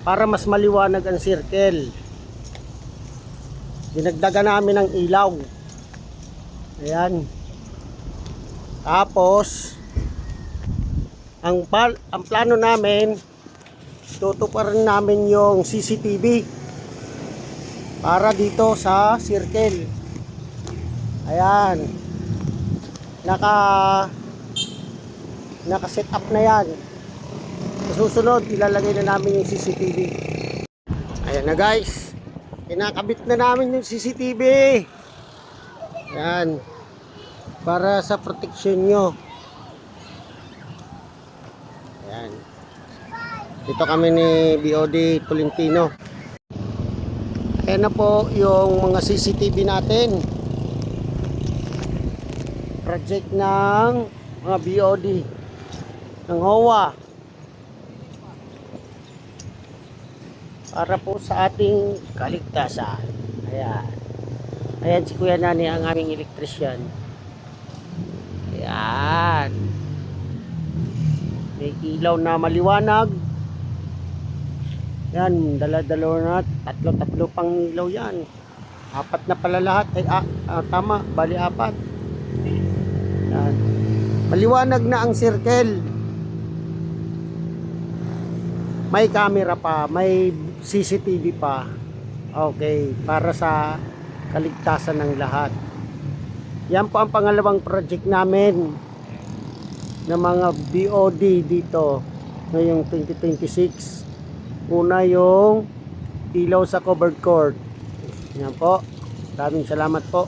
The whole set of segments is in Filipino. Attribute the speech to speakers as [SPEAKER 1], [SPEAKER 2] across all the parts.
[SPEAKER 1] para mas maliwanag ang circle. Dinagdagan namin ng ilaw. Ayan. Tapos ang plano namin, tutuparin namin yung CCTV para dito sa circle. Ayan. Naka-set up na yan. Sa susunod, ilalagay na namin yung CCTV. Ayan na guys. Kinakabit na namin yung CCTV. Ayan. Para sa protection nyo. Ayan. Dito kami ni BOD Tolentino. Ayan na po yung mga CCTV natin. Project ng mga BOD ng HOA para po sa ating kaligtasan. Ayan. Ayan si Kuya Nani, ang aming electrician. Ayan. May ilaw na maliwanag. Yan, dala-dalawa na, tatlo pang ilaw yan. 4 na pala lahat. Ay, tama, bali 4. Yan. Maliwanag na ang circle. May camera pa, may CCTV pa. Okay, para sa kaligtasan ng lahat. Yan po ang pangalawang project namin ng mga BOD dito ngayong 2026. Una yung ilaw sa covered court. Yan po. Maraming salamat po.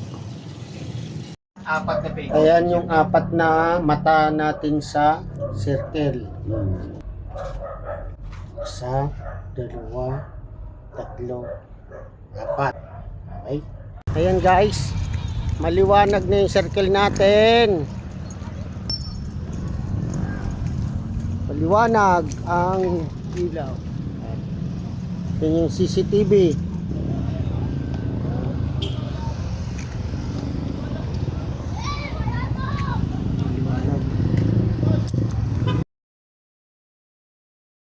[SPEAKER 2] 4 na page.
[SPEAKER 1] Ayan yung 4 na mata natin sa circle. 1, 2, 3, 4. Okay. Ayan guys. Maliwanag na yung circle natin. Maliwanag ang ilaw. Yan yung CCTV.